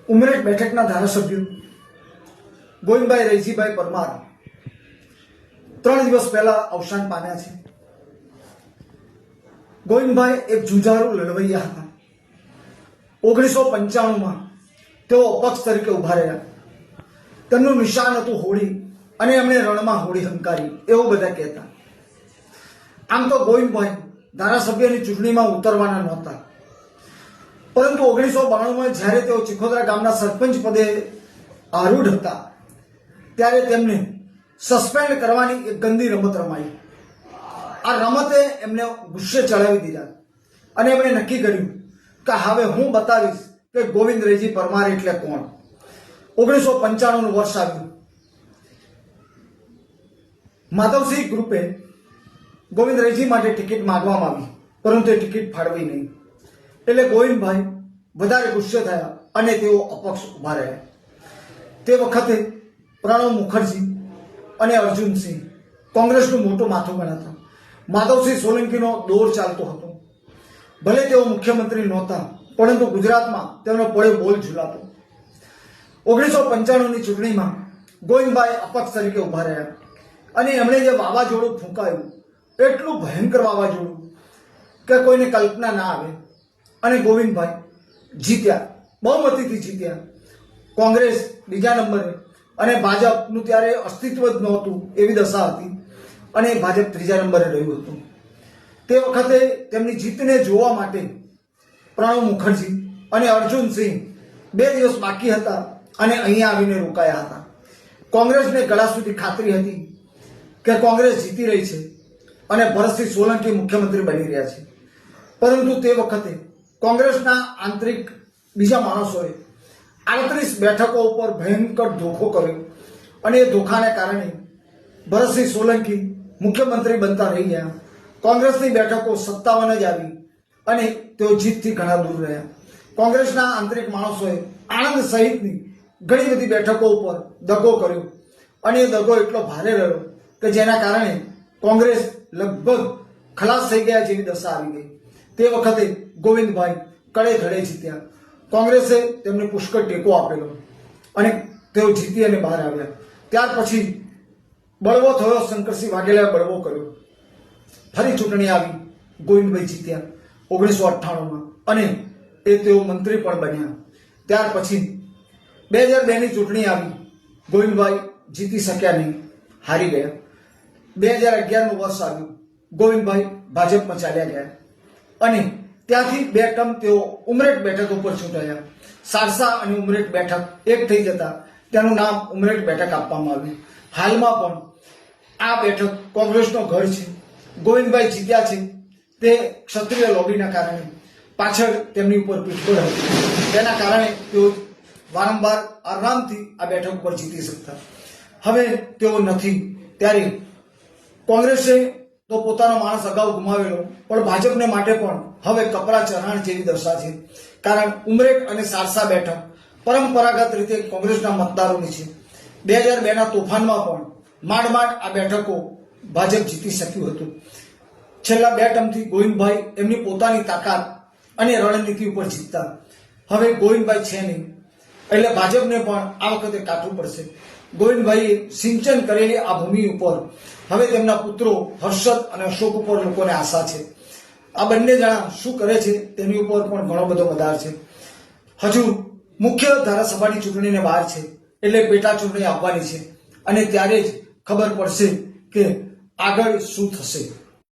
ઉમરેઠ બેઠકના ધારાસભ્ય ગોવિંદભાઈ રૈજીભાઈ પરમાર 3 દિવસ પહેલા અવસાન પામ્યા છે. ગોવિંદભાઈ એક જુઝારુ લડવૈયા હતા. 1995માં તેઓ અપક્ષ તરીકે ઉભા રહ્યા. તેમનું નિશાન હતું હોળી અને એમણે રણમાં હોળી હંકારી એવું બધા કહેતા. આમ તો ગોવિંદભાઈ ધારાસભ્યની ચૂંટણીમાં ઉતરવાના નહોતા, પરંતુ 1992માં જ્યારે તેઓ ચિખોદરા ગામના સરપંચ પદે આરૂઢ હતા ત્યારે તેમને સસ્પેન્ડ કરવાની એક ગંદી રમત રમાઈ. આ રમતે એમને ગુસ્સે ચડાવી દીધા અને એમણે નક્કી કર્યું કે હવે હું બતાવીશ કે ગોવિંદ રૈજી પરમાર એટલે કોણ. 1995નું વર્ષ આવ્યું. માધવસિંહ ગ્રુપે ગોવિંદ રૈજી માટે ટિકિટ માંગવામાં આવી, પરંતુ એ ટિકિટ ફાળવી નહીં. એટલે ગોવિંદભાઈ વધારે ગુસ્સે થયા અને તેઓ અપક્ષ ઉભા રહ્યા. તે વખતે પ્રણવ મુખર્જી અને અર્જુનસિંહ કોંગ્રેસનું મોટું માથું ગણાતા. માધવસિંહ સોલંકીનો દોર ચાલતો હતો. ભલે તેઓ મુખ્યમંત્રી નહોતા, પરંતુ ગુજરાતમાં તેમનો પડે બોલ ઝૂલાતો. 1995ની ચૂંટણીમાં ગોવિંદભાઈ અપક્ષ તરીકે ઉભા રહ્યા અને એમણે જે વાવાઝોડું ફૂંકાયું, એટલું ભયંકર વાવાઝોડું કે કોઈને કલ્પના ના આવે. અને ગોવિંદભાઈ જીત્યા, બહુમતીથી જીત્યા. કોંગ્રેસ બીજા નંબરે અને ભાજપનું ત્યારે અસ્તિત્વ જ નહોતું એવી દશા હતી અને ભાજપ ત્રીજા નંબરે રહ્યું હતું. તે વખતે તેમની જીતને જોવા માટે પ્રણવ મુખર્જી અને અર્જુનસિંહ 2 દિવસ બાકી હતા અને અહીંયા આવીને રોકાયા હતા. કોંગ્રેસને ગળા સુધી ખાતરી હતી કે કોંગ્રેસ જીતી રહી છે અને ભરતસિંહ સોલંકી મુખ્યમંત્રી બની રહ્યા છે. પરંતુ તે વખતે કોંગ્રેસના આંતરિક બીજા માણસોએ 38 બેઠકો ઉપર ભયંકર ધોખો કર્યો અને એ ધોખાને કારણે ભરતસિંહ સોલંકી મુખ્યમંત્રી બનતા રહી ગયા. કોંગ્રેસની બેઠકો 57 જ આવી અને તેઓ જીતથી ઘણા દૂર રહ્યા. કોંગ્રેસના આંતરિક માણસોએ આણંદ સહિતની ઘણી બધી બેઠકો ઉપર દગો કર્યો અને એ દગો એટલો ભારે રહ્યો કે જેના કારણે કોંગ્રેસ લગભગ ખલાસ થઈ ગયા જેવી દશા આવી ગઈ. તે વખતે ગોવિંદભાઈ કડે ધડે જીત્યા. કોંગ્રેસે તેમને પુષ્કળ ટેકો આપેલો અને તેઓ જીતી અને બહાર આવ્યા. ત્યાર પછી બળવો થયો, શંકરસિંહ વાઘેલાએ બળવો કર્યો. ફરી ચૂંટણી આવી, ગોવિંદભાઈ જીત્યા 1998માં અને એ તેઓ મંત્રી પણ બન્યા. ત્યાર પછી 2002ની ચૂંટણી આવી, ગોવિંદભાઈ જીતી શક્યા નહીં, હારી ગયા. 2011નું વર્ષ આવ્યું, ગોવિંદભાઈ ભાજપમાં ચાલ્યા ગયા અને ત્યાંથી 2 ટર્મ તેઓ ઉમરેઠ બેઠક ઉપર ચૂંટાયા. સારસા અને ઉમરેઠ બેઠક એક થઈ જતા તેનું નામ ઉમરેઠ બેઠક આપવામાં આવ્યું. હાલમાં પણ આ બેઠક કોંગ્રેસનો ઘર છે. ગોવિંદભાઈ જીત્યા છે તે ક્ષત્રિય લોબીના કારણે. પાછળ તેમની ઉપર પીઠબળ હતી, તેના કારણે તેઓ વારંવાર આરામથી આ બેઠક ઉપર જીતી શકતા. હવે તેઓ નથી, ત્યારે કોંગ્રેસે તો પોતાનો માણસ અગાઉ ગુમાવેલો, પણ ભાજપને માટે પણ હવે કપરા ચરણ જેવી દશા છે. કારણ ઉમરેઠ અને સારસા બેઠક પરંપરાગત રીતે કોંગ્રેસના મતદારોની છે. 2002ના તોફાનમાં પણ માંડ આ બેઠકો ભાજપ જીતી શક્યું હતું. છેલ્લા 2 ટર્મથી ગોવિંદભાઈ એમની પોતાની તાકાત અને રણનીતિ ઉપર જીતતા. હવે ગોવિંદભાઈ છે નહીં, એટલે ભાજપને પણ આ વખતે કાઢવું પડશે. ગોવિંદભાઈએ સિંચન કરેલી આ ભૂમિ ઉપર હવે તેમના પુત્રો હર્ષદ અને અશોક ઉપર લોકોને આશા છે. આ બંને જણા શું કરે છે તેની ઉપર પણ ઘણો બધો વધાર છે. હજુ મુખ્ય ધારાસભાની ચૂંટણીને બહાર છે, એટલે પેટા ચૂંટણી આવવાની છે અને ત્યારે જ ખબર પડશે કે આગળ શું થશે.